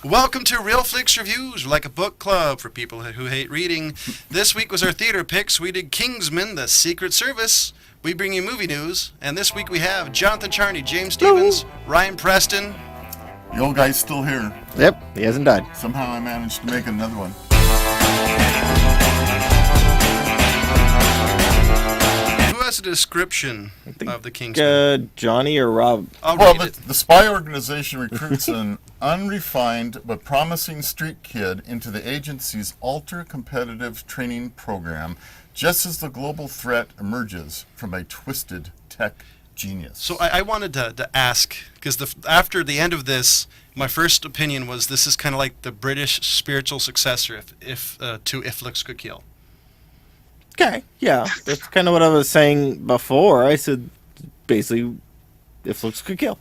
Welcome to Real Flix Reviews, like a book club for people who hate reading. This week was our theater picks. We did Kingsman, The Secret Service. We bring you movie news. And this week we have Jonathan Charney, James Stevens, Ryan Preston. The old guy's still here. Yep, he hasn't died. Somehow I managed to make another one. Who has a description of the Kingsman? Johnny or Rob? I'll Well, read it. the spy organization recruits an unrefined but promising street kid into the agency's ultra-competitive training program just as the global threat emerges from a twisted tech genius. So I wanted to ask, because after the end of this, my first opinion was this is kind of like the British spiritual successor to If Looks Could Kill. Okay, yeah, that's kind of what I was saying before. I said, basically, If Looks Could Kill.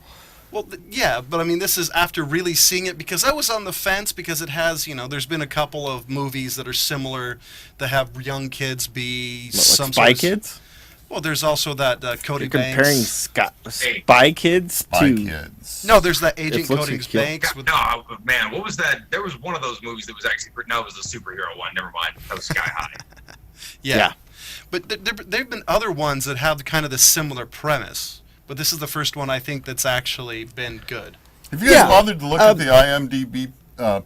Well, yeah, but I mean, this is after really seeing it, because I was on the fence, because it has, there's been a couple of movies that are similar that have young kids be What, some like Spy sort of, Kids? Well, there's also that Cody You're comparing Banks. Spy Kids Spy to... kids. No, there's that Agent It looks Cody like Kill. Banks. With, No, man, what was that? There was one of those movies that was actually... No, it was the superhero one. Never mind. That was Sky High. yeah. But there have been other ones that have kind of the similar premise. But this is the first one I think that's actually been good. Have you guys bothered to look at the IMDb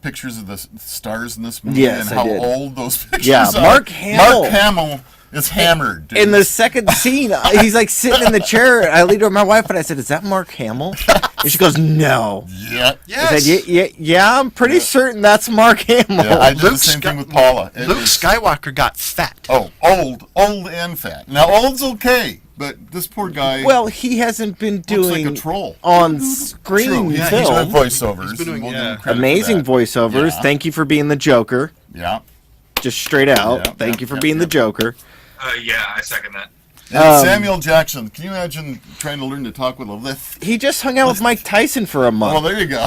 pictures of the stars in this movie Yes, and I how did. old those pictures Yeah, are? Mark Hamill. Mark Hamill is hammered, dude. In the second scene, he's like sitting in the chair. I leaned over my wife and I said, "Is that Mark Hamill?" And she goes, "No." Yeah. Yes. I said, "Yeah, I'm pretty certain that's Mark Hamill." Yeah, I did the same thing with Paula. Luke Skywalker got fat. Oh, old and fat. Now, old's okay, but this poor guy Well, he hasn't been looks doing like a troll. on screen True, yeah, film. he's doing voiceovers. He's been doing, We'll give him yeah. credit for Amazing that. voiceovers. Yeah. Thank you for being the Joker. Yeah. Just straight out. Yeah, Thank yeah, you for yeah, being the yeah. Joker. Yeah, I second that. And Samuel Jackson. Can you imagine trying to learn to talk with a lisp? He just hung out with Mike Tyson for a Well, month. there you go.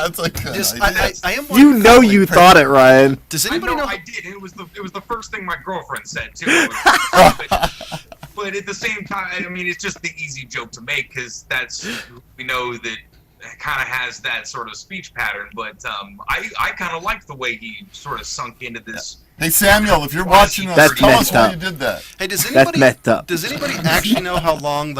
It's like good Just, idea. I am You wondering, know you thought it, Ryan. does I anybody know? I did. It was the first thing my girlfriend said too. But at the same time, I mean, it's just the easy joke to make because we know that it kind of has that sort of speech pattern. But I kind of like the way he sort of sunk into this. Hey, Samuel, if you're watching us, That's tell us messed why up. you did that. Hey, does That's anybody messed up. does anybody actually know how long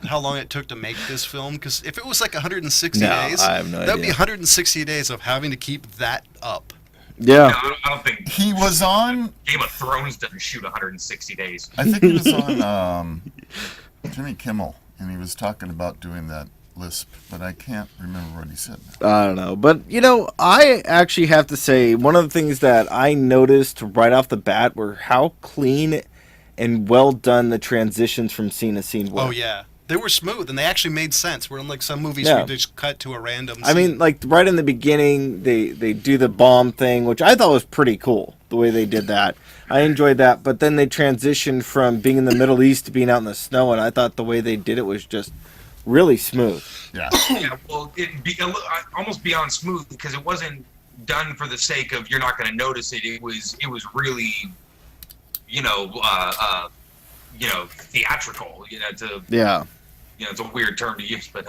how long it took to make this film? Because if it was like 160 No, days, I have no that'd be idea. 160 days of having to keep that up. No, Yeah. I don't think He was on, Game of Thrones doesn't shoot 160 days. I think he was on Jimmy Kimmel, and he was talking about doing that lisp, but I can't remember what he said now. I don't know. But, I actually have to say, one of the things that I noticed right off the bat were how clean and well done the transitions from scene to scene were. Oh yeah, they were smooth and they actually made sense. Where unlike some movies, Yeah. we just cut to a random. I mean, scene. like, right in the beginning, they do the bomb thing, which I thought was pretty cool, the way they did that. I enjoyed that. But then they transitioned from being in the Middle East to being out in the snow, and I thought the way they did it was just really smooth. Yeah. Yeah, well, it'd be almost beyond smooth because it wasn't done for the sake of you're not going to notice it. It was really, theatrical. Yeah. It's a weird term to use, but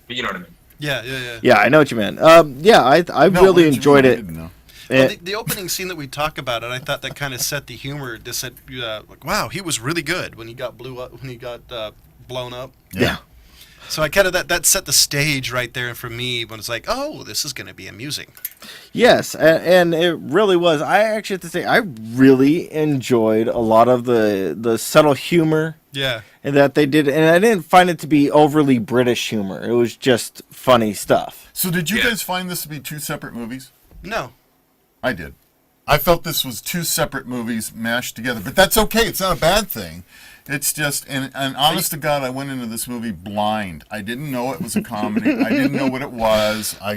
you know what I mean. yeah. Yeah, I know what you meant. Yeah, I No, really what you enjoyed mean, I it. didn't know. Well, Eh, the opening scene that we talk about it, I thought that kind of set the humor. Just said, like, wow, he was really good when he got blown up. yeah. So I kind of that set the stage right there for me when it's like, oh, this is going to be amusing. Yes, and it really was. I actually have to say, I really enjoyed a lot of the subtle humor Yeah. that they did, and I didn't find it to be overly British humor. It was just funny stuff. So did you Yeah. guys find this to be two separate movies? No. I did. I felt this was two separate movies mashed together, but that's okay. It's not a bad thing. It's just, and honest to God, I went into this movie blind. I didn't know it was a comedy. I didn't know what it was. All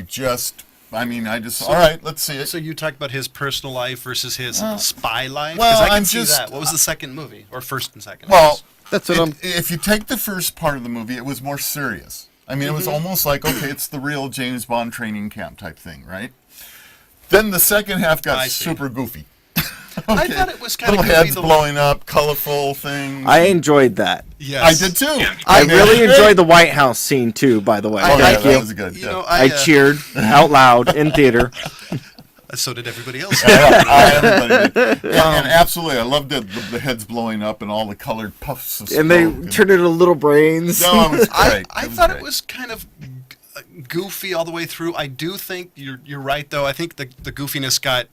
right, let's see it. So you talked about his personal life versus his spy life? well, 'Cause I can I'm see just- that. What was the second movie? Or first and second? Well, That's what I'm. if you take the first part of the movie, it was more serious. I mean, it was almost like, okay, it's the real James Bond training camp type thing, right? Then the second half got I see. super goofy. I thought it was kind of little heads blowing up, colorful things. I enjoyed that. Yes. I did too. Yeah. I really enjoyed the White House scene too, by the way. Oh, yeah, Thank that you. was good. You Yeah. know, I cheered out loud in theater. so did everybody else. Everybody did. And absolutely, I loved the heads blowing up and all the colored puffs of smoke. And they turned it into little brains. No, it was great. I It was thought great. it was kind of goofy all the way through. I do think you're right, though. I think the goofiness got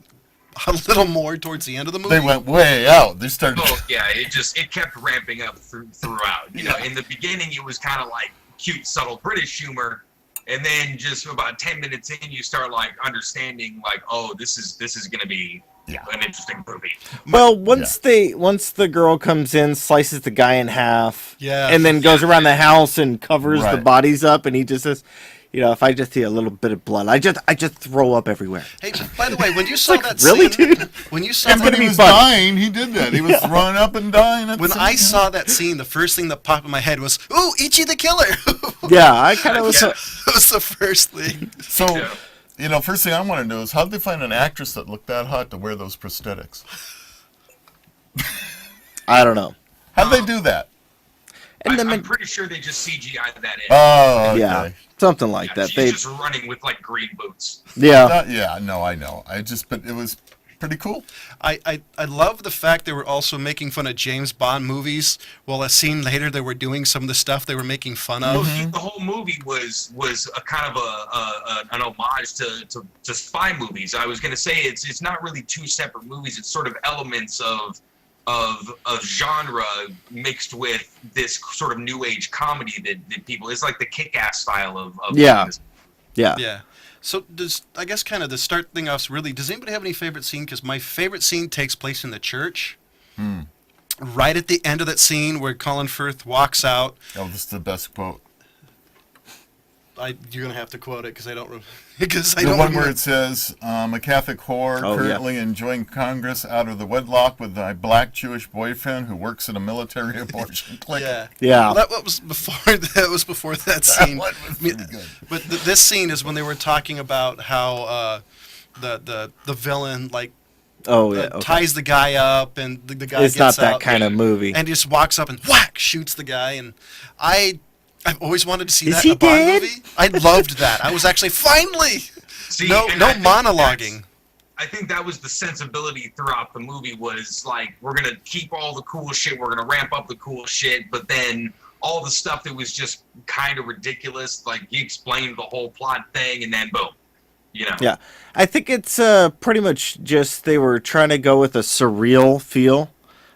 a little more towards the end of the movie. They went way out. They started. Oh yeah, it kept ramping up throughout. You know, in the beginning it was kind of like cute, subtle British humor, and then just about 10 minutes in, you start like understanding, like, oh, this is gonna be an interesting movie. Well, once the girl comes in, slices the guy in half, Yeah. and then goes around the house and covers the Right. bodies up, and he just says, you know, if I just see a little bit of blood, I just throw up everywhere. Hey, by the way, when you saw that really, scene, dude? when you saw And when that, he was fun. dying, he did that. He was throwing up and dying. At the when same I time. saw that scene, the first thing that popped in my head was, "Ooh, Ichi the Killer." Yeah, I kind of was. Yeah. That was the first thing. So, Yeah. you know, first thing I want to know is how did they find an actress that looked that hot to wear those prosthetics? I don't know. How did they do that? And then, I'm pretty sure they just CGI'd that in. Oh, okay. yeah, something like that. She's They, just running with like green boots. yeah, Yeah, no, I know. But it was pretty cool. I love the fact they were also making fun of James Bond movies. Well, a scene later, they were doing some of the stuff they were making fun of. The whole movie was a kind of an homage to spy movies. I was going to say it's not really two separate movies. It's sort of elements of genre mixed with this sort of new age comedy that people. It's like the Kick-Ass style of Yeah. movies. yeah. Yeah. So I guess kind of to start thing off, really, does anybody have any favorite scene? Because my favorite scene takes place in the church. Right at the end of that scene where Colin Firth walks out. Oh, this is the best quote. You're gonna have to quote it because I don't. Because I The don't one remember. where it says, a Catholic whore Oh, currently enjoying Congress out of the wedlock with my black Jewish boyfriend who works at a military abortion clinic. Yeah. Yeah. Well, that was before. That was before that scene. one was I mean, pretty good. But this scene is when they were talking about how the villain like Oh yeah. Okay. ties the guy up and the guy It's gets not that out kind of movie. and just walks up and whack shoots the guy. And I've always wanted to see Is that he in a Bond dead? movie. I loved that. I was actually finally See, no and I think monologuing. I think that was the sensibility throughout the movie was like, we're going to keep all the cool shit, we're going to ramp up the cool shit, but then all the stuff that was just kind of ridiculous, like he explained the whole plot thing and then boom, you know. Yeah, I think it's pretty much just they were trying to go with a surreal feel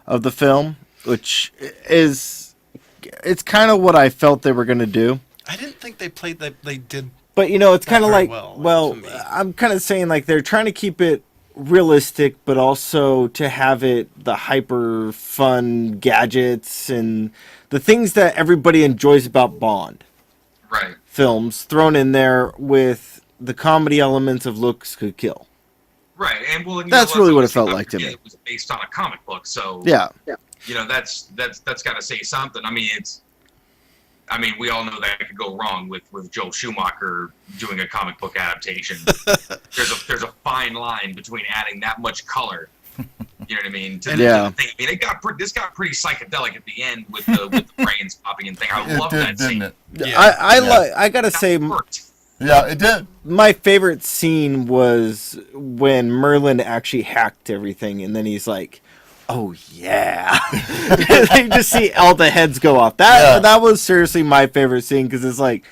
of the film, which it's kind of what I felt they were going to do. I didn't think they played that. They did. But you know, it's kind of very like well, to me. I'm kind of saying like they're trying to keep it realistic, but also to have it the hyper fun gadgets and the things that everybody enjoys about Bond Right. films thrown in there with the comedy elements of looks could kill. Right. And well, That's really what it felt like to me. It was based on a comic book, so Yeah. you know, that's got to say something. I mean, we all know that could go wrong with Joel Schumacher doing a comic book adaptation. there's a fine line between adding that much color, you know what I mean? To Yeah. the thing. I mean, this got pretty psychedelic at the end with the brains popping and thing. I It love did, that scene. didn't it? Yeah. I gotta say, That worked. Yeah, it did. my favorite scene was when Merlin actually hacked everything, and then he's like, "Oh yeah!" You just see all the heads go off. That was seriously my favorite scene because it's like,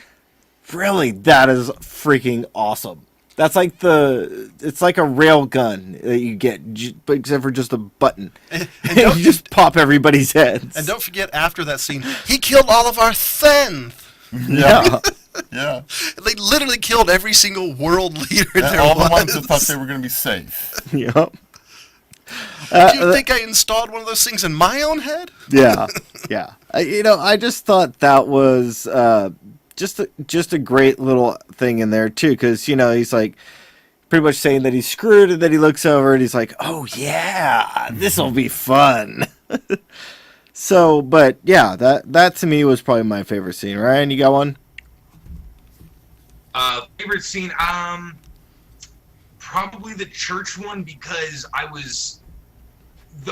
really, that is freaking awesome. That's like it's like a rail gun that you get, but except for just a button. And You just pop everybody's heads. And don't forget, after that scene, he killed all of our Thenth. Yeah. Yeah. They literally killed every single world leader And there all was. the ones that thought they were going to be safe. Yep. Do you think I installed one of those things in my own head? Yeah, yeah. I just thought that was just a great little thing in there too, because he's like pretty much saying that he's screwed, and then he looks over and he's like, "Oh yeah, this will be fun." So, but yeah, that to me was probably my favorite scene. Ryan, you got one? Favorite scene? Probably the church one because I was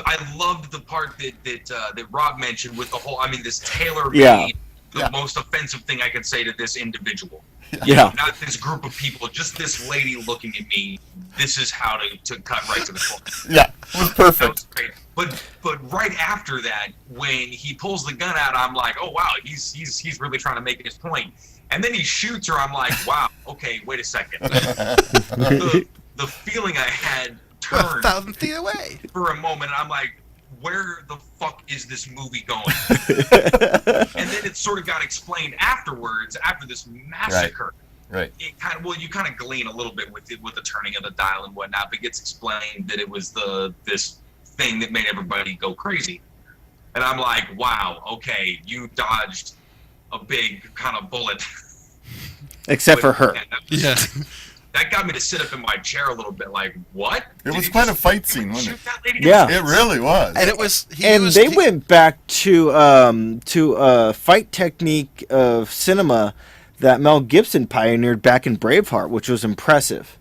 I loved the part that Rob mentioned with the whole. I mean, this tailor-made, Yeah. the most offensive thing I could say to this individual. Yeah. Not this group of people, just this lady looking at me. This is how to cut right to the point. Yeah, it was That perfect. was great. But right after that, when he pulls the gun out, I'm like, oh wow, he's really trying to make his point. And then he shoots her. I'm like, wow, okay, wait a second. The feeling I had turned 1,000 feet away. for a moment. I'm like, where the fuck is this movie going? And then it sort of got explained afterwards, after this massacre. Right. It kind of, you kind of glean a little bit with the turning of the dial and whatnot, but it gets explained that it was this thing that made everybody go crazy. And I'm like, wow, okay, you dodged a big kind of bullet. Except for her. And that was- Yeah. That got me to sit up in my chair a little bit, like, what? It was Did quite you a fight just scene, wasn't shoot it? that lady? Yeah. It really was. And it was. They went back to a fight technique of cinema that Mel Gibson pioneered back in Braveheart, which was impressive.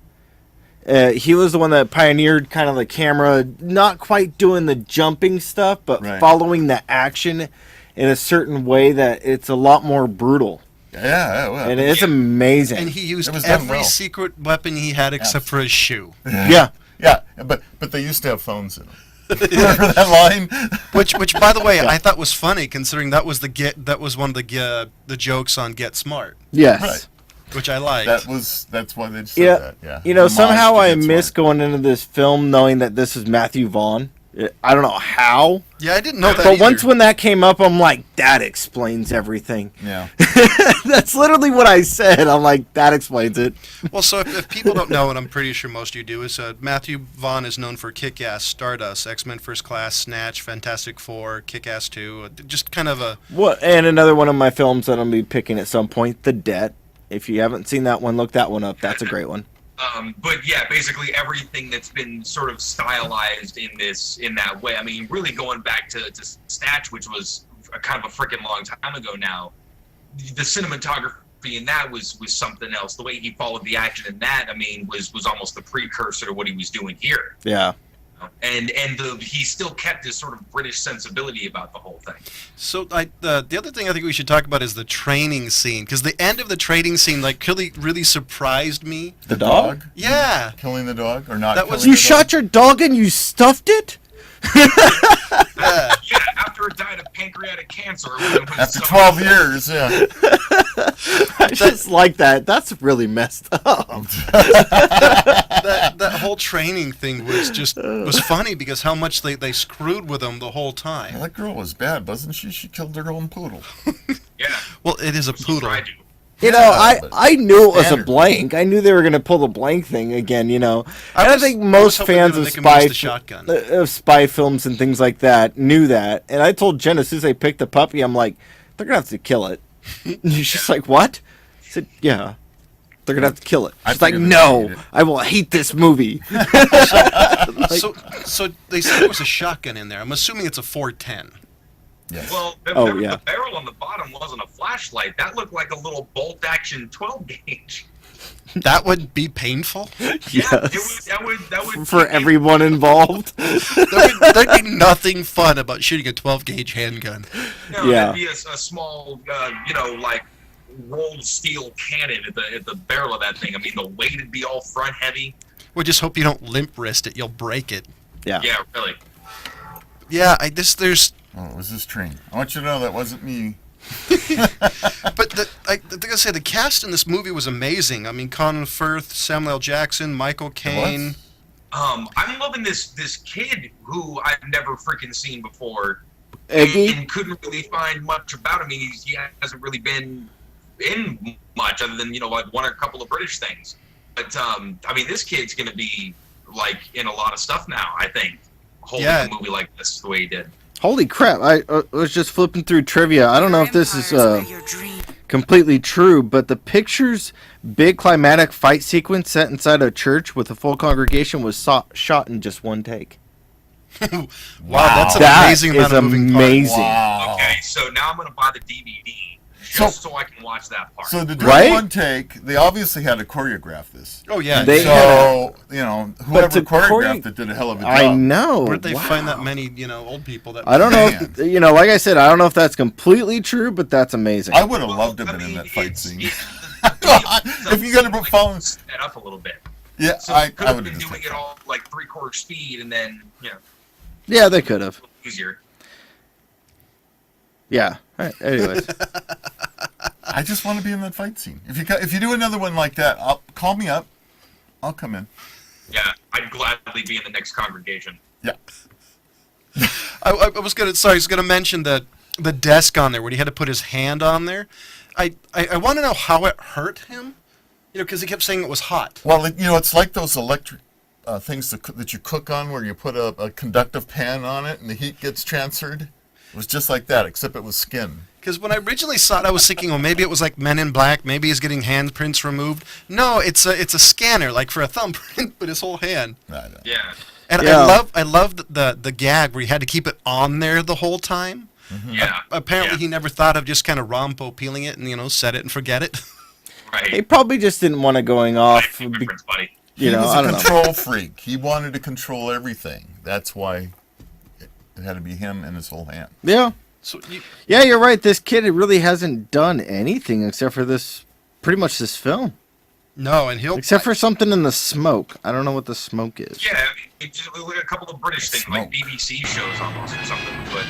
He was the one that pioneered kind of the camera, not quite doing the jumping stuff, but Right. following the action in a certain way that it's a lot more brutal. Yeah, it was. And it's amazing. And he used It was done every well. secret weapon he had except for his shoe. yeah. Yeah, but they used to have phones in them. Remember that line? Which, by the way, I thought was funny, considering that was one of the jokes on Get Smart, Yes. Right. which I liked. That's why they said Yeah. that. Yeah. You know, Homage somehow to I Get miss Smart. going into this film knowing that this is Matthew Vaughn. I don't know how. Yeah, I didn't know that But either. once when that came up, I'm like, that explains everything. Yeah. That's literally what I said. I'm like, that explains it. Well, so if people don't know, and I'm pretty sure most of you do, is Matthew Vaughn is known for Kick-Ass, Stardust, X-Men First Class, Snatch, Fantastic Four, Kick-Ass 2, just kind of a... What? And another one of my films that I'll be picking at some point, The Debt. If you haven't seen that one, look that one up. That's a great one. But yeah, basically everything that's been sort of stylized in that way. I mean, really going back to Snatch, which was a kind of a freaking long time ago now. The cinematography in that was something else. The way he followed the action in that, I mean, was almost the precursor to what he was doing here. Yeah. And he still kept his sort of British sensibility about the whole thing. So the other thing I think we should talk about is the training scene, because the end of the training scene really surprised me. The dog? Yeah. Killing the dog or not? That was- killing You the shot your dog and you stuffed it? Yeah. Yeah, after it died of pancreatic cancer. When it was After someone- 12 years, yeah. I just like that. That's really messed up. that whole training thing was funny because how much they screwed with him the whole time. That girl was bad, wasn't she? She killed her own poodle. Yeah. Well, it is a He poodle. tried to. You know, Yeah, but I knew it was a standard. blank. I knew they were going to pull the blank thing again, you know. I And was- I think I was most hoping fans they would of make 'em use spy the shotgun. of spy films and things like that knew that. And I told Jen as soon as they picked the puppy, I'm like, they're going to have to kill it. And she's like, what? I said, yeah. They're going to have to kill it. I She's like, figured they'd no, eat it. I will hate this movie. So they said there was a shotgun in there. I'm assuming it's a 410. Yes. Well, Oh, yeah. the barrel on the bottom wasn't a flashlight. That looked like a little bolt-action 12-gauge. That would be painful. Yeah, Yes. that would For everyone involved. There'd be nothing fun about shooting a 12-gauge handgun. No, Yeah. that'd be a small, like rolled steel cannon at the barrel of that thing. I mean, the weight would be all front heavy. Well, just hope you don't limp wrist it. You'll break it. Yeah. Yeah, really. Yeah, there's... Oh, it was this train. I want you to know that wasn't me. But I think I say the cast in this movie was amazing. I mean, Colin Firth, Samuel L. Jackson, Michael Caine. was? I'm loving this kid who I've never freaking seen before. Eggy? And couldn't really find much about him. I mean, he hasn't really been in much other than, like one or a couple of British things. But, I mean, this kid's going to be, like, in a lot of stuff now, I think, holding Yeah. a movie like this the way he did. Holy crap. I was just flipping through trivia. I don't know if this is completely true, but the picture's big climatic fight sequence set inside a church with a full congregation was shot in just one take. Wow, that's an That amazing amount is of moving amazing. Wow. Okay, so now I'm going to buy the DVD just so I can watch that part. So to do Right? one take, they obviously had to choreograph this. Oh yeah. They- So, you know, whoever to choreographed it did a hell of a job. I know. Where'd they Wow. find that many, old people that? I don't know. Man. If, like I said, I don't know if that's completely true, but that's amazing. I would have loved to have been in that fight it's- scene. If you're gonna put phone- that up a little bit. Yeah, So I could have would been have just doing it all like 3/4 speed and then Yeah, they could have. easier. Yeah. All right, anyways. I just want to be in that fight scene. If you do another one like that, call me up. I'll come in. Yeah, I'd gladly be in the next congregation. Yeah. I was gonna mention the desk on there where he had to put his hand on there. I want to know how it hurt him. Because he kept saying it was hot. Well, it's like those electric things that you cook on, where you put a conductive pan on it and the heat gets transferred. It was just like that, except it was skin. Because when I originally saw it, I was thinking, well, maybe it was like Men in Black. Maybe he's getting handprints removed. No, it's a scanner, like for a thumbprint, but his whole hand. Yeah. And Yeah. I loved the gag where he had to keep it on there the whole time. Yeah. Apparently, yeah. he never thought of just kind of Rompo peeling it and set it and forget it. Right. He probably just didn't want to going off. Difference, buddy. He was I a don't know. control freak. He wanted to control everything. That's why it had to be him and his whole hand. Yeah. So Yeah, you're right. This kid really hasn't done anything except for pretty much this film. no, and he'll Except for something in the smoke. I don't know what the smoke is. Yeah, it's just like a couple of British things, like Smoke. BBC shows almost or something. But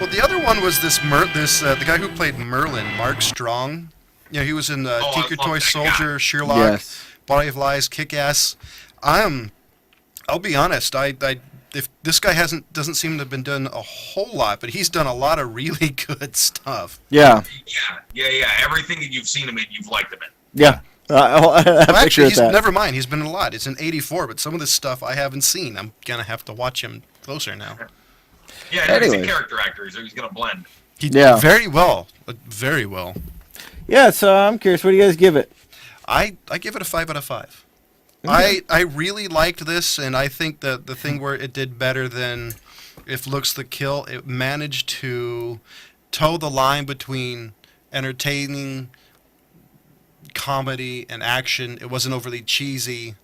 Well, the other one was the guy who played Merlin, Mark Strong. He was in I Tinker love Toy that Soldier, Sherlock, Yes. Body of Lies, Kick-Ass. I'll be honest. If this guy doesn't seem to have been doing a whole lot, but he's done a lot of really good stuff. Yeah. yeah. Everything that you've seen him in, you've liked him in. Yeah. I Well, actually, picture that. never mind. He's been in a lot. It's in '84, but some of this stuff I haven't seen. I'm gonna have to watch him closer now. Yeah, he's a Anyways. character actor, so he's gonna blend. He Yeah. very well, very well. Yeah, so I'm curious. What do you guys give it? I give it a 5 out of 5. Okay. I really liked this, and I think that the thing where it did better than If Looks the Kill, it managed to toe the line between entertaining, comedy, and action. It wasn't overly cheesy.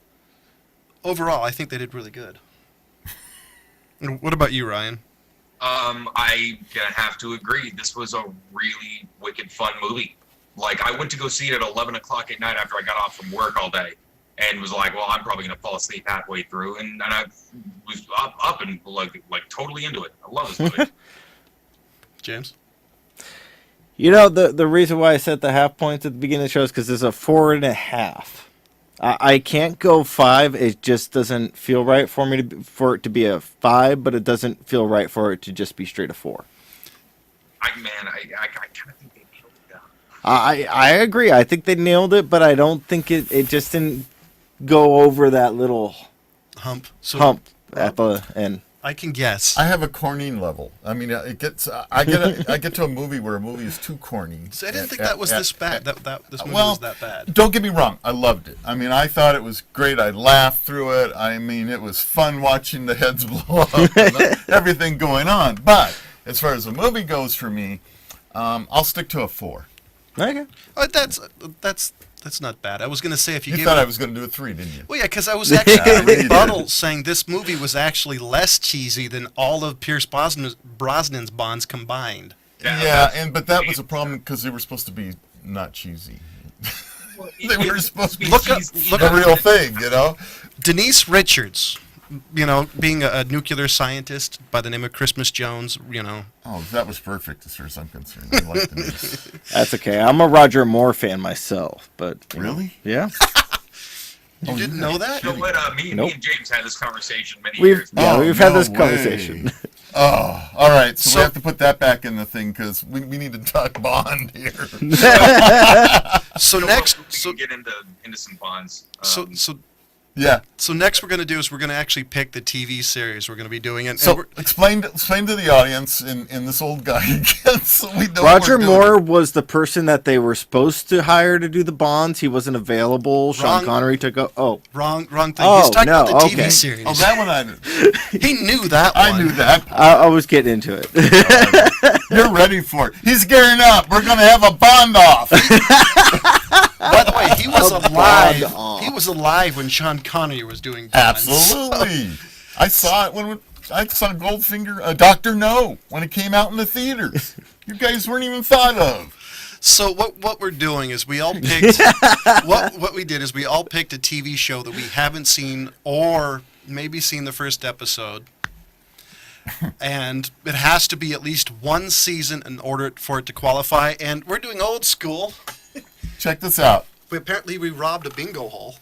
Overall, I think they did really good. What about you, Ryan? I gonna have to agree. This was a really wicked fun movie. Like, I went to go see it at 11 o'clock at night after I got off from work all day, and was like, well, I'm probably gonna fall asleep halfway through, and I was up and like totally into it. I love this movie. James? The reason why I set the half points at the beginning of the show is because it's a 4.5. I can't go 5. It just doesn't feel right for me for it to be a 5, but it doesn't feel right for it to just be straight a 4. I kind of think they nailed it down. I agree. I think they nailed it, but I don't think it just didn't go over that little Hump. So hump at the end. I can guess. I have a corny level. I mean, I get to a movie where a movie is too corny. So I didn't think that was this bad. That this movie well, was that bad. Don't get me wrong. I loved it. I mean, I thought it was great. I laughed through it. I mean, it was fun watching the heads blow up and everything going on. But as far as the movie goes for me, I'll stick to a 4. Okay. That's not bad. I was gonna say if you You gave thought it, I was going to do a 3, didn't you? well, yeah, because I was actually Yeah, going to you did. rebuttal saying this movie was actually less cheesy than all of Pierce Brosnan's Bonds combined. But that was a problem because they were supposed to be not cheesy. They were supposed to be Look up the real thing, you know? Denise Richards, being a nuclear scientist by the name of Christmas Jones, Oh, that was perfect as far as I'm concerned. I liked Denise. That's okay. I'm a Roger Moore fan myself, but Really? yeah. You didn't know that? You know what? Me Nope. and James had this conversation many We've years ago. Oh, we've had no this way. conversation. Oh, all right. So So- we have to put that back in the thing because we need to talk Bond here. So You know next, what? We can get into some bonds. so Yeah. So next we're going to do is we're going to actually pick the TV series we're going to be doing. And So we're- explain to the audience in this old guy again, so we know. Roger what we're Moore doing. was the person that they were supposed to hire to do the Bonds. He wasn't available. Sean Wrong. Connery took up. Oh, wrong thing. Oh, He's talking no, about the TV okay. series. Oh, that one I knew. He knew that one. I knew that. I was getting into it. You're ready for it. He's gearing up. We're gonna have a Bond off. By the way, he was A alive. Bond off. He was alive when Sean Connery was doing Bonds. Absolutely. I saw it when I saw Goldfinger, Doctor No, when it came out in the theaters. You guys weren't even thought of. So what we're doing is we all picked what we did is we all picked a TV show that we haven't seen or maybe seen the first episode. And it has to be at least one season in order for it to qualify. And we're doing old school. Check this out. Apparently we robbed a bingo hole.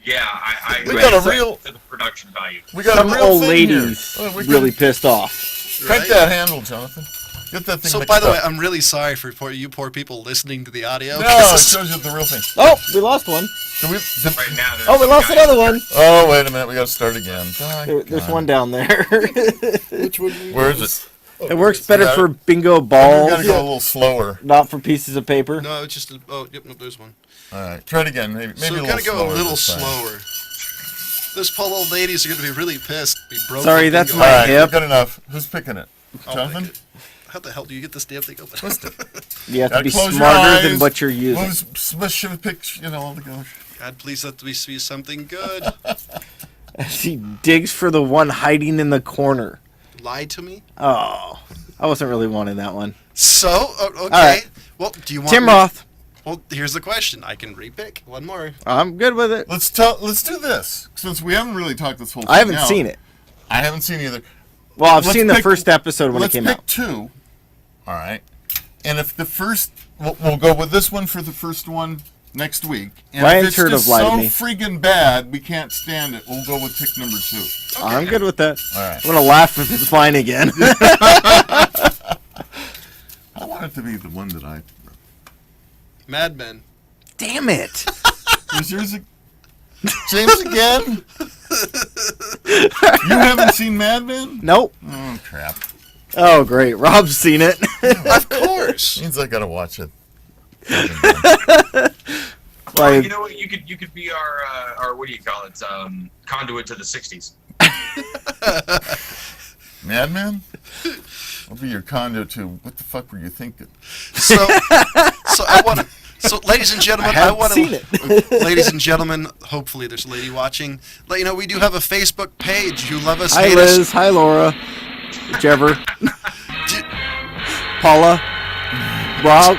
Yeah, I We got a agree real- to the production value. We got Some a real old thing here. ladies Oh, we really can pissed off. crank Right? that handle, Jonathan. Get that thing. So mixed by the way, up. I'm really sorry for you poor people listening to the audio. No, it shows you the real thing. Oh, we lost one. Do we, Right now, there's Oh, we some lost guy- another one. oh, wait a minute. We got to start again. There's one down there. Where is it? It works better got for it. bingo We balls, got to go a little slower. not for pieces of paper. No, it's just there's one. All right, try it again. Maybe So a we're little gonna go slower a little this time. slower. Those poor old ladies are gonna be really pissed. We broke. Sorry, the that's bingo. All my right, hip. good enough. Who's picking it? I'll Jonathan? pick it. How the hell do you get this damn thing open? Twist it. You have to Gotta be close your smarter than eyes. what you're using. Should have picked, the gosh. God, please let me see something good. She digs for the one hiding in the corner. Lie to me. Oh, I wasn't really wanting that one. So okay. right. Well, do you want Tim me- Roth. Well, here's the question. I can repick one more. I'm good with it. Let's do this since we haven't really talked this whole thing I haven't out. seen it. I haven't seen either. Well, I've Let's seen the pick- first episode when it Let's came pick out. two. All right. And if the first, we'll go with this one for the first one next week. And Ryan's if it's heard just of Lie to so Me. freaking bad, we can't stand it. We'll go with pick number 2. I'm good with that. All right. I'm gonna laugh if it's fine again. I want it to be the one that I. Mad Men. Damn it! Was yours James again? You haven't seen Mad Men? Nope. Oh crap! Oh, great. Rob's seen it. Of course. Means I gotta watch it. Well, Like, you know what? You could be our what do you call it? Conduit to the '60s. Mad Men? I'll be your condo too. What the fuck were you thinking? So I want to. So, ladies and gentlemen, I haven't want seen to. Ladies and gentlemen, hopefully there's a lady watching. Let you know we do have a Facebook page. You love us, hi hate Liz. us. Hi Laura. Whichever. Do, Paula. Rob.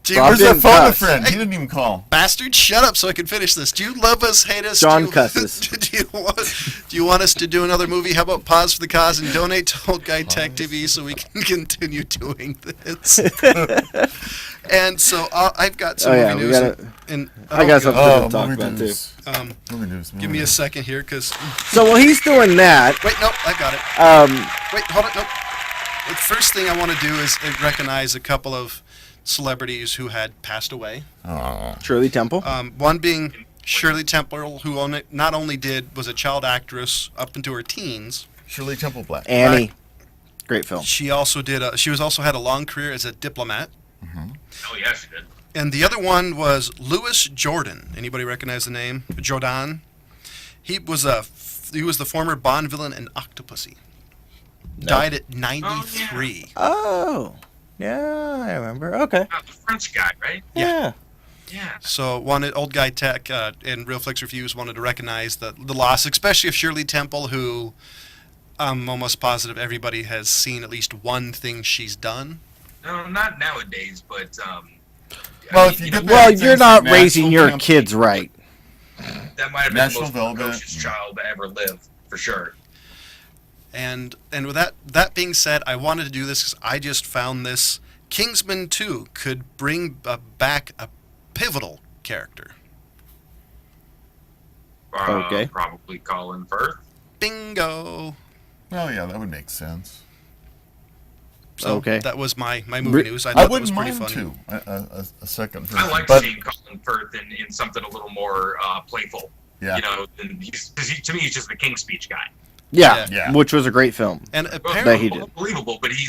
do you, Rob Where's that didn't phone a cuss. friend? He didn't even call. bastard, shut up so I can finish this. Do you love us, hate us? John do you, cusses. Do you want us to do another movie? How about Pause for the Cause and donate to Old Guy Tech TV so we can continue doing this? And so I've got some Oh, yeah, movie we news. gotta- And, I got God. something Oh, to talk movie about too. news. Movie news. Give me a second here, because... So while he's doing that, Wait, no, I got it. Wait, hold it, nope. The first thing I want to do is recognize a couple of celebrities who had passed away. Oh. Shirley Temple. One being Shirley Temple, who not only was a child actress up into her teens, Shirley Temple Black. Annie. right. Great film. she also had a long career as a diplomat. Oh yeah, she did. And the other one was Louis Jordan. Anybody recognize the name? Jordan. He was the former Bond villain in Octopussy. Died at 93. Oh. Yeah, I remember. Okay. The French guy, right? Yeah. Yeah. So Old Guy Tech and Real Flix Reviews wanted to recognize the loss, especially of Shirley Temple, who I'm almost positive everybody has seen at least one thing she's done. No, not nowadays, but Well, if you get Well, Things you're not like raising National your Temple. kids right. that might have been National the most Velvet. precocious child to ever live, for sure. And with that being said, I wanted to do this because I just found this. Kingsman 2 could bring back a pivotal character. Okay. Probably Colin Firth. Bingo. Oh yeah, that would make sense. So Okay. that was my movie news. I I thought that was wouldn't pretty mind funny. too. A second version. I like but seeing Colin Firth in something a little more playful. Yeah. You know, and to me, he's just the King's Speech guy. Yeah. Which was a great film. And That apparently, he did. Unbelievable, but he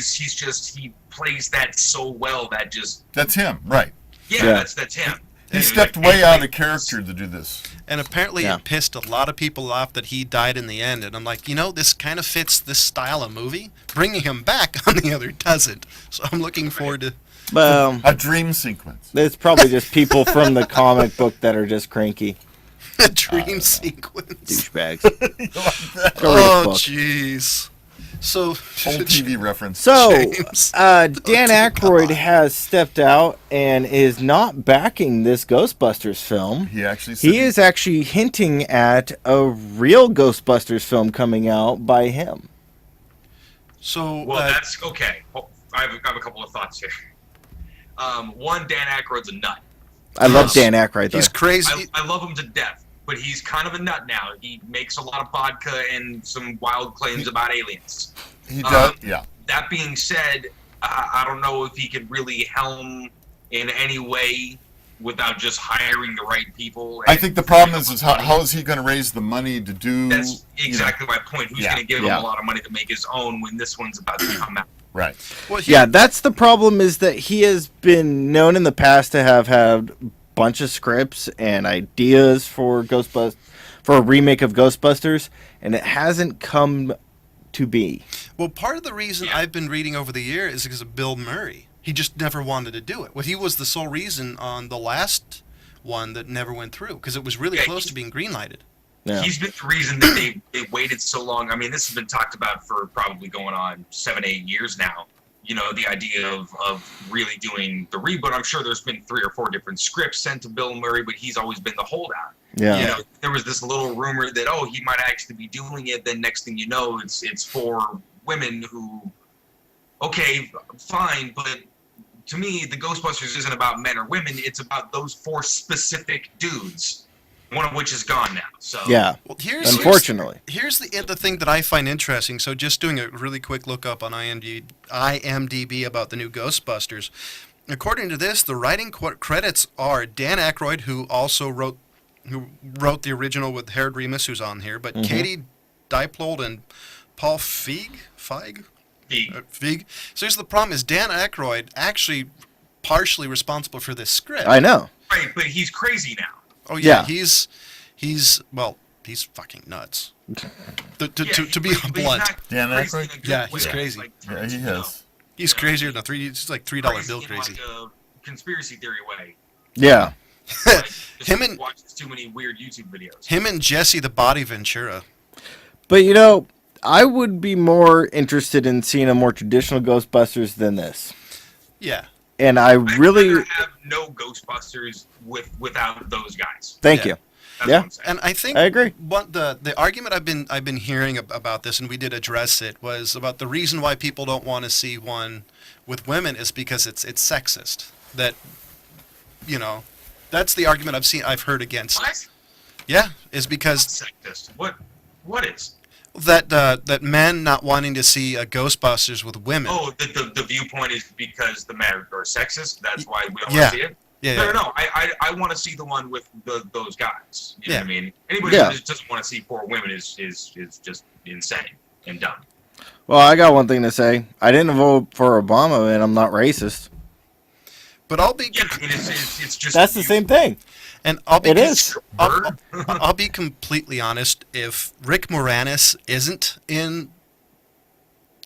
plays that so well that just That's him, right. that's him. He stepped way out of character to do this. and apparently it pissed a lot of people off that he died in the end. And I'm like, this kind of fits this style of movie. Bringing him back, on the other, doesn't. So I'm looking forward to Well, A dream sequence. it's probably just people from the comic book that are just cranky a dream sequence. douchebags. Oh, book. jeez. So, Old TV reference. So, James. Dan Aykroyd has stepped out and is not backing this Ghostbusters film. He actually said He is actually hinting at a real Ghostbusters film coming out by him. So, Well, that's okay. Oh, I have a couple of thoughts here. One, Dan Aykroyd's a nut. I love Dan Aykroyd, though. he's crazy. I love him to death, but he's kind of a nut now. He makes a lot of vodka and some wild claims about aliens. he does. Yeah. That being said, I don't know if he could really helm in any way without just hiring the right people. I think the problem is how is he going to raise the money to do? That's exactly my point. Who's going to give him Yeah. a lot of money to make his own when this one's about to come out? Right. Well, Yeah, that's the problem, is that he has been known in the past to have had a bunch of scripts and ideas for for a remake of Ghostbusters, and it hasn't come to be. Well, part of the reason I've been reading over the year is because of Bill Murray. He just never wanted to do it. Well, he was the sole reason on the last one that never went through, because it was really close to being greenlighted. Yeah. He's been the reason that they waited so long. I mean, this has been talked about for probably going on 7-8 years now. The idea of really doing the reboot. I'm sure there's been 3 or 4 different scripts sent to Bill Murray, but he's always been the holdout. Yeah. There was this little rumor that, he might actually be doing it. Then next thing you know, it's for women who, okay, fine, but to me, the Ghostbusters isn't about men or women. It's about those 4 specific dudes, one of which is gone now. So Yeah. Well, Unfortunately. here's the thing that I find interesting. So, just doing a really quick look up on IMDb about the new Ghostbusters. According to this, the writing credits are Dan Aykroyd, who also wrote the original with Harold Ramis, who's on here, but Katie Dippold and Paul Feig. Feig. So here's the problem: is Dan Aykroyd actually partially responsible for this script? I know. right, but he's crazy now. Oh yeah, Yeah. he's fucking nuts. To be But he's blunt, not Dan crazy Aykroyd? in a good Yeah, he's way. crazy. Yeah, he has. he's crazier than it's like $3 bill in crazy. like a conspiracy theory way. Yeah. Like, just Him and- watches too many weird YouTube videos. Him and Jesse the Body Ventura. But, I would be more interested in seeing a more traditional Ghostbusters than this. Yeah. And I I'd really... rather have no Ghostbusters without those guys. Thank Yeah. you. That's Yeah. what I'm saying. And I think I agree. what the argument I've been hearing about this, and we did address it, was about the reason why people don't want to see one with women is because it's sexist. That that's the argument I've heard against. What? Yeah, is because Sexist. What is? that men not wanting to see a Ghostbusters with women. Oh, the viewpoint is because the men are sexist. That's why we don't Yeah. want to see it. Yeah, No. I want to see the one with those guys. You know Yeah. what I mean? Anybody Yeah. who just doesn't want to see 4 women is just insane and dumb. Well, I got one thing to say. I didn't vote for Obama, and I'm not racist. But I'll be Yeah, I mean it's just That's the same thing. and I'll be It is. I'll be completely honest. If Rick Moranis isn't in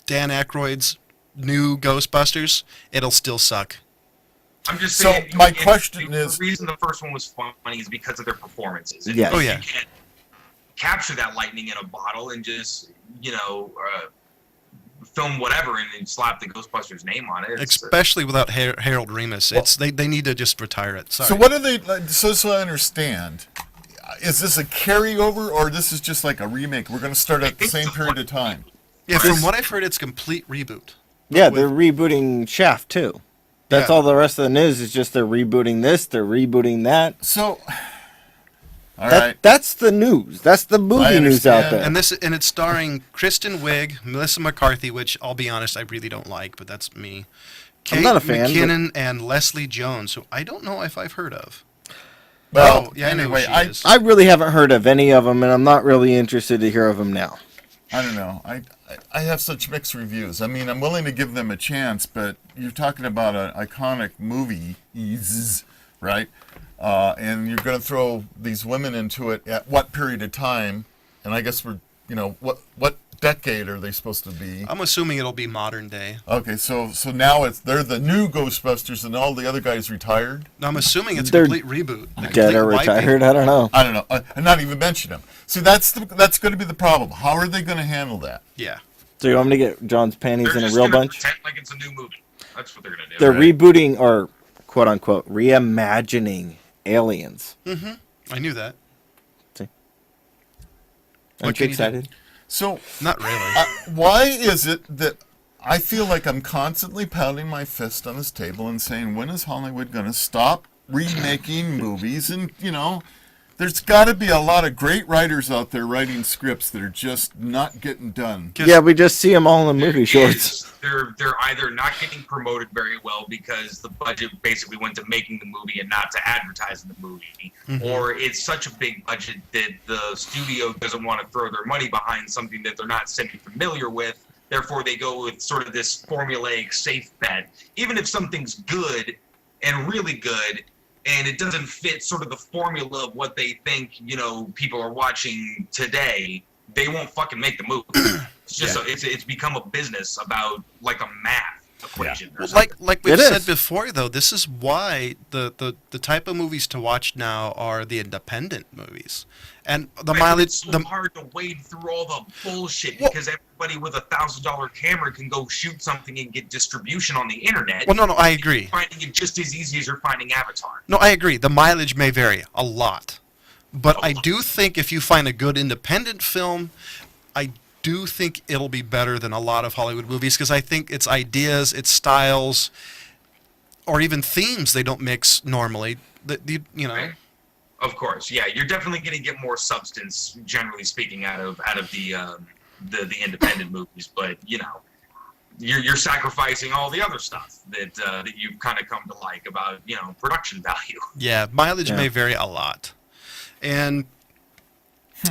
Dan Aykroyd's new Ghostbusters, it'll still suck. I'm just So, saying. my question is- the reason the first one was funny is because of their performances. And Yes. Oh, if yeah. You can't capture that lightning in a bottle and just film whatever and then slap the Ghostbusters name on it. Especially without Harold Ramis. They need to just retire it. Sorry. So what are they? So I understand. Is this a carryover, or this is just like a remake? We're going to start at the same period of time. Yeah, from what I've heard, it's a complete reboot. Yeah, With- they're rebooting Shaft, too. That's Yeah. all the rest of the news is just they're rebooting this, they're rebooting that. So, all right. That's the news. That's the movie news out understand. there. And it's starring Kristen Wiig, Melissa McCarthy, which I'll be honest, I really don't like, but that's me. I'm not a fan, McKinnon and Leslie Jones, who I don't know if I've heard of. Well, yeah, I know who anyway, she is. I really haven't heard of any of them, and I'm not really interested to hear of them now. I don't know. I have such mixed reviews. I mean, I'm willing to give them a chance, but you're talking about an iconic movie, right? And you're going to throw these women into it at what period of time? And I guess what decade are they supposed to be? I'm assuming it'll be modern day. Okay, so now they're the new Ghostbusters, and all the other guys retired. I'm assuming it's a They're complete reboot. A Dead complete or wiping. retired? I don't know. I don't know. And not even mention them. See, that's going to be the problem. How are they going to handle that? Yeah. So you want me to get John's panties They're in a just real gonna bunch? pretend like it's a new movie. That's what they're gonna do. They're Right. rebooting or quote unquote reimagining Aliens. I knew that. Aren't can you you do? excited? So Not really. why is it that I feel like I'm constantly pounding my fist on this table and saying, when is Hollywood going to stop remaking movies? And, there's got to be a lot of great writers out there writing scripts that are just not getting done. Yeah, we just see them all in the movie shorts. They're either not getting promoted very well because the budget basically went to making the movie and not to advertising the movie, or it's such a big budget that the studio doesn't want to throw their money behind something that they're not semi-familiar with. Therefore, they go with sort of this formulaic safe bet. Even if something's good and really good, and it doesn't fit sort of the formula of what they think, people are watching today, they won't fucking make the movie. It's just it's become a business about like a math equation. Or Well, something. like we've It said is. before, though, this is why the type of movies to watch now are the independent movies, and the Right, but mileage. It's so hard to wade through all the bullshit Well- because everybody with $1,000 camera can go shoot something and get distribution on the internet. Well, no, I agree. Finding it just as easy as you're finding Avatar. No, I agree. The mileage may vary a lot, but I do think if you find a good independent film, I do think it'll be better than a lot of Hollywood movies because I think its ideas, its styles, or even themes they don't mix normally. Right? Of course, yeah, you're definitely going to get more substance, generally speaking, out of the independent movies. But you're sacrificing all the other stuff that you've kind of come to like about production value. Yeah, mileage Yeah. may vary a lot. And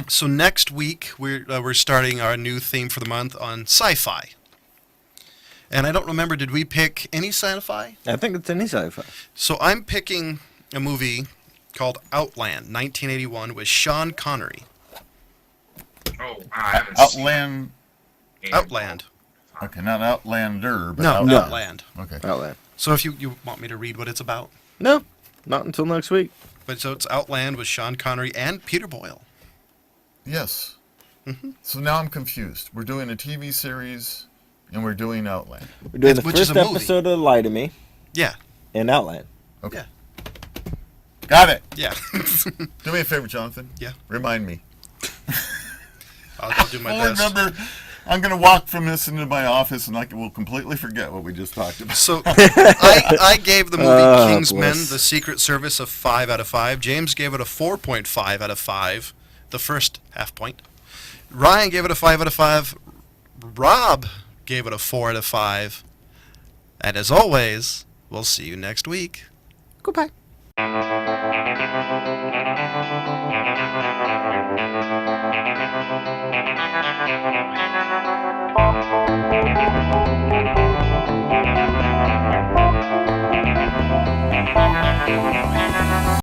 so next week we're starting our new theme for the month on sci-fi. And I don't remember, did we pick any sci-fi? I think it's any sci-fi. So I'm picking a movie called Outland, 1981, with Sean Connery. Oh, I haven't seen Outland. it. Outland. Okay, not Outlander, but No, Outland. No. Outland. Okay. Outland. So if you want me to read what it's about. No, not until next week. But so it's Outland with Sean Connery and Peter Boyle. Yes. So now I'm confused. We're doing a TV series, and we're doing Outland. We're doing the Which is first a movie. episode of Lie to Me Yeah. in Outland. Okay. Yeah. Got it. Yeah. Do me a favor, Jonathan. Yeah. Remind me. I'll do my Well, best. remember, I'm going to walk from this into my office, and I will completely forget what we just talked about. So I gave the movie Oh, Kingsman bliss. the Secret Service a 5 out of 5. James gave it a 4.5 out of 5, the first half point. Ryan gave it a 5 out of 5. Rob gave it a 4 out of 5. And as always, we'll see you next week. Goodbye.